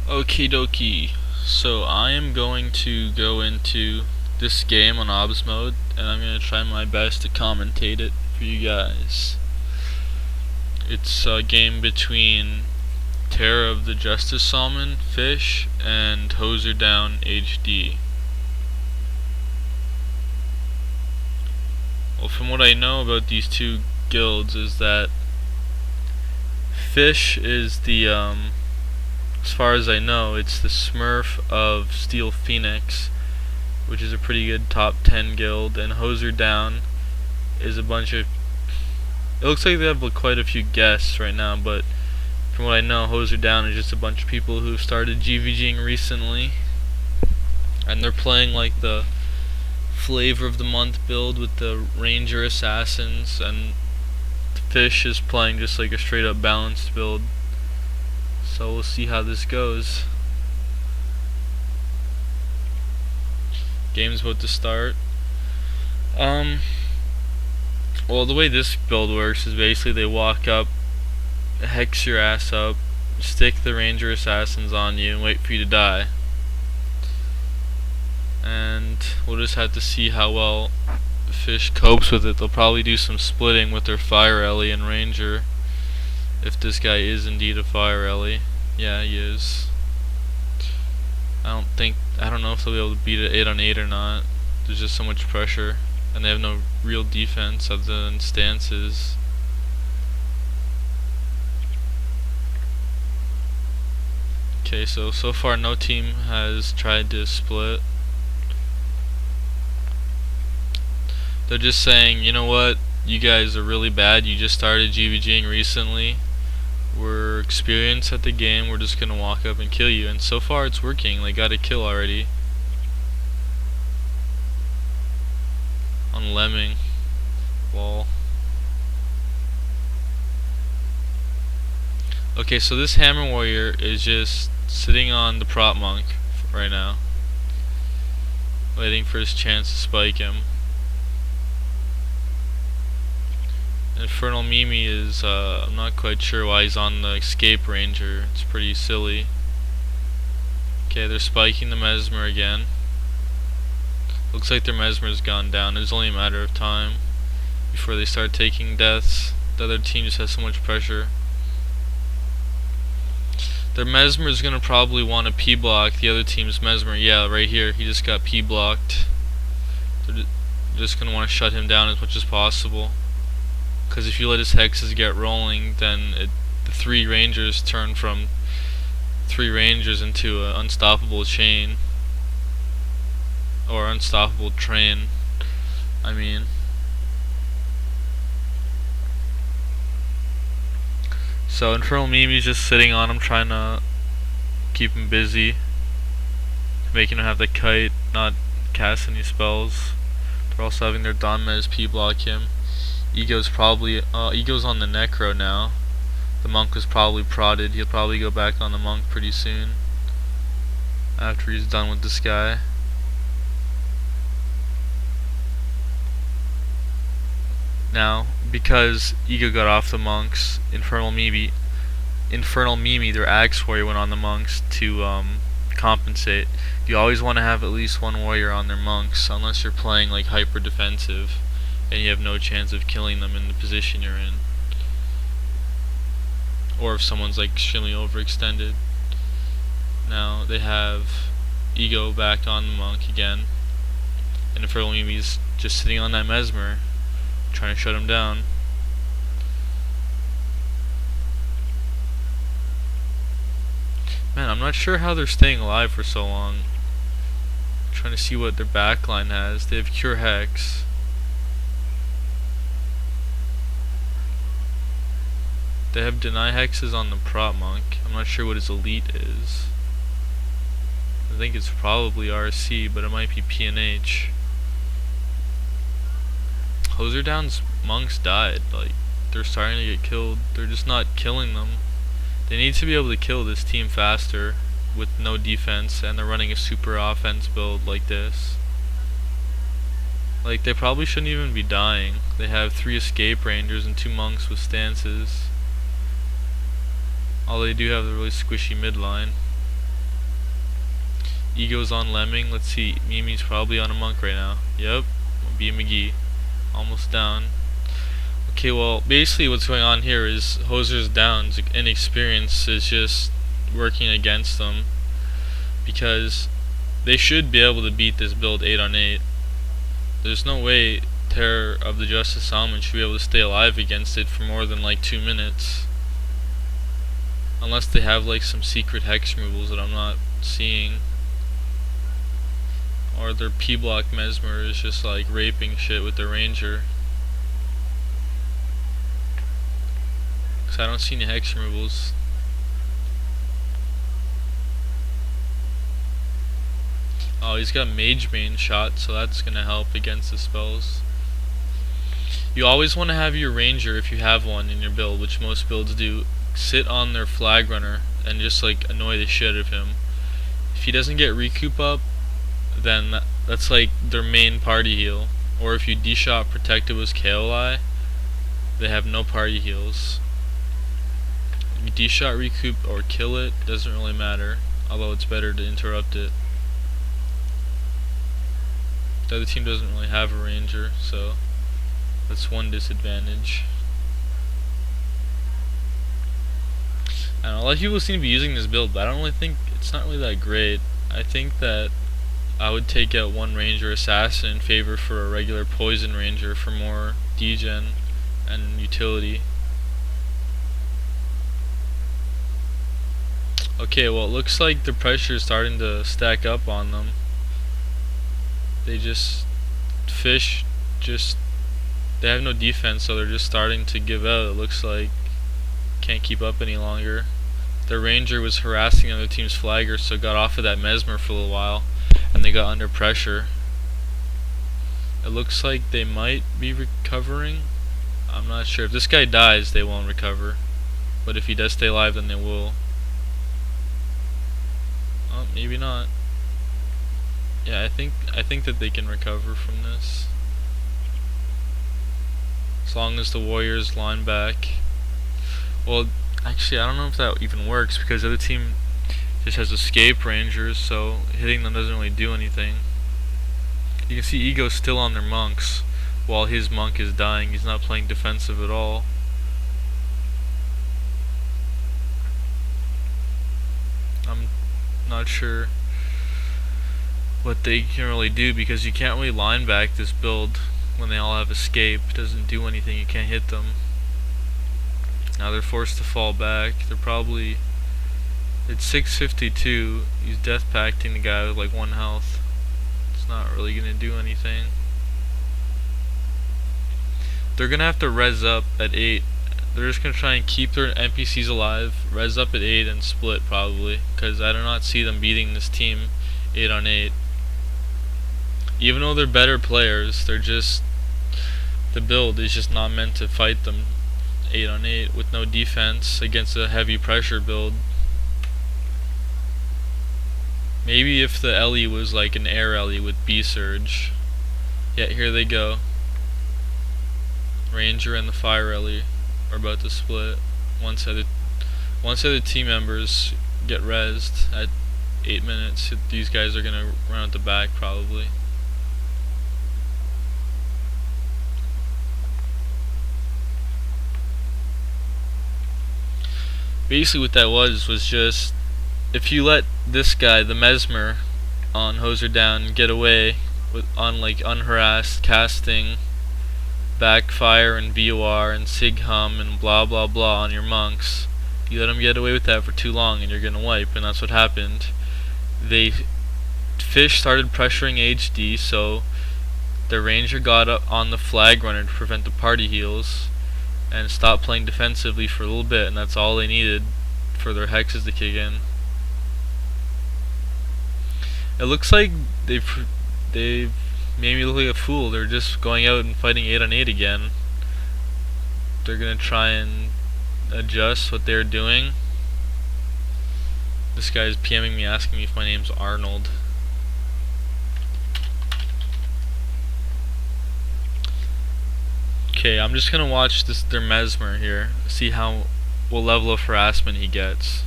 Okie dokie. So I am going to go into this game on OBS mode, and I'm going to try my best to commentate it for you guys. It's a game between Terror of the Justice Salmon, FisH, and Hoser Down HD. Well, from what I know about these two guilds is that FisH is the as far as I know, it's the Smurf of Steel Phoenix, which is a pretty good top 10 guild, and Hoser Down is a bunch of... It looks like they have quite a few guests right now, but from what I know, Hoser Down is just a bunch of people who started GVGing recently, and they're playing like the flavor of the month build with the Ranger Assassins, and FisH is playing just like a straight up balanced build. So we'll see how this goes. Game's about to start. Well, the way this build works is basically they walk up, hex your ass up, stick the Ranger Assassins on you, and wait for you to die. And we'll just have to see how well FisH copes with it. They'll probably do some splitting with their Fire Ellie and Ranger. If this guy is indeed a Fire Ellie. Yeah, he is. I don't know if they'll be able to beat it 8 on 8 or not. There's just so much pressure, and they have no real defense other than stances. Okay, so far no team has tried to split. They're just saying, you know what, you guys are really bad, you just started GVGing recently, we're experienced at the game, we're just gonna walk up and kill you. And so far it's working. They got a kill already on Lemming. Lol. Okay, so this Hammer Warrior is just sitting on the prop monk right now, waiting for his chance to spike him. Infernal Mimi is, I'm not quite sure why he's on the Escape Ranger. It's pretty silly. Okay, they're spiking the Mesmer again. Looks like their Mesmer's gone down. It's only a matter of time before they start taking deaths. The other team just has so much pressure. Their Mesmer is gonna probably want to P-block the other team's Mesmer. Yeah, right here. He just got P-blocked. They're just gonna want to shut him down as much as possible. Because if you let his hexes get rolling, then the 3 Rangers turn from 3 Rangers into an unstoppable chain. Or unstoppable train, I mean. So Infernal Mimi's just sitting on him, trying to keep him busy, making him have the kite, not cast any spells. They're also having their Donmez P-block him. Ego's on the Necro now. The monk was probably prodded. He'll probably go back on the monk pretty soon after he's done with this guy. Now, because Ego got off the monks, Infernal Mimi, their Axe Warrior, went on the monks to compensate. You always want to have at least one warrior on their monks, unless you're playing like hyper defensive and you have no chance of killing them in the position you're in, or if someone's like extremely overextended. Now they have Ego back on the monk again, and Infernal Mimi's just sitting on that Mesmer, trying to shut him down. Man, I'm not sure how they're staying alive for so long. I'm trying to see what their backline has. They have Cure Hex. They have Deny Hexes on the prop monk. I'm not sure what his elite is. I think it's probably RC, but it might be PNH. Hoser Down's monks died. Like, they're starting to get killed. They're just not killing them. They need to be able to kill this team faster with no defense, and they're running a super offense build like this. Like, they probably shouldn't even be dying. They have 3 Escape Rangers and 2 monks with stances. All they do have is a really squishy midline. Ego's on Lemming. Let's see. Mimi's probably on a Monk right now. Yep. B McGee. Almost down. Okay, well, basically what's going on here is Hoser's down. Inexperience is just working against them, because they should be able to beat this build 8 on 8. There's no way Terror of the Justice Salmon should be able to stay alive against it for more than like 2 minutes. Unless they have like some secret hex removals that I'm not seeing. Or their P-block Mesmer is just like raping shit with their Ranger. Cause I don't see any hex removals. Oh, he's got Mage Bane shot, so that's gonna help against the spells. You always want to have your Ranger, if you have one in your build, which most builds do, sit on their Flag Runner and just like annoy the shit out of him. If he doesn't get recoup up, then that's like their main party heal. Or if you D-shot Protected with Kaolai, they have no party heals. You D-shot recoup or kill it, doesn't really matter, although it's better to interrupt it. The other team doesn't really have a Ranger, so that's one disadvantage. And a lot of people seem to be using this build, but I don't really think it's not really that great. I think that I would take out one Ranger Assassin in favor for a regular Poison Ranger for more degen and utility. Okay, well, it looks like the pressure is starting to stack up on them. They just FisH they have no defense, so they're just starting to give out. It looks like can't keep up any longer. Their Ranger was harassing the other team's flagger, so got off of that Mesmer for a little while, and they got under pressure. It looks like they might be recovering. I'm not sure. If this guy dies, they won't recover, but if he does stay alive, then they will. Oh, maybe not. Yeah, I think that they can recover from this, as long as the Warriors line back. Well, actually, I don't know if that even works, because the other team just has escape Rangers, so hitting them doesn't really do anything. You can see Ego's still on their monks while his monk is dying. He's not playing defensive at all. I'm not sure what they can really do, because you can't really line back this build when they all have escape. It doesn't do anything, you can't hit them. Now they're forced to fall back. They're probably, it's 652. He's death pacting the guy with like 1 health. It's not really gonna do anything. They're gonna have to res up at 8. They're just gonna try and keep their NPCs alive, res up at 8 and split probably, because I do not see them beating this team 8 on 8. Even though they're better players, they're just, the build is just not meant to fight them 8 on 8 with no defense against a heavy pressure build. Maybe if the Ellie was like an air Ellie with B Surge. Yeah, here they go. Ranger and the Fire Ellie are about to split. Once other team members get rezzed at 8 minutes, these guys are gonna run at the back probably. Basically what that was just, if you let this guy, the Mesmer on Hoser Down, get away with on like unharassed casting backfire and VOR and Sig Hum and blah blah blah on your monks, you let him get away with that for too long and you're gonna wipe, and that's what happened. FisH started pressuring HD, so the Ranger got up on the Flag Runner to prevent the party heals and stopped playing defensively for a little bit, and that's all they needed for their hexes to kick in. It looks like they've made me look like a fool. They're just going out and fighting 8 on 8 again. They're gonna try and adjust what they're doing. This guy's PMing me asking me if my name's Arnold. Okay, I'm just gonna watch their Mesmer here, see what level of harassment he gets.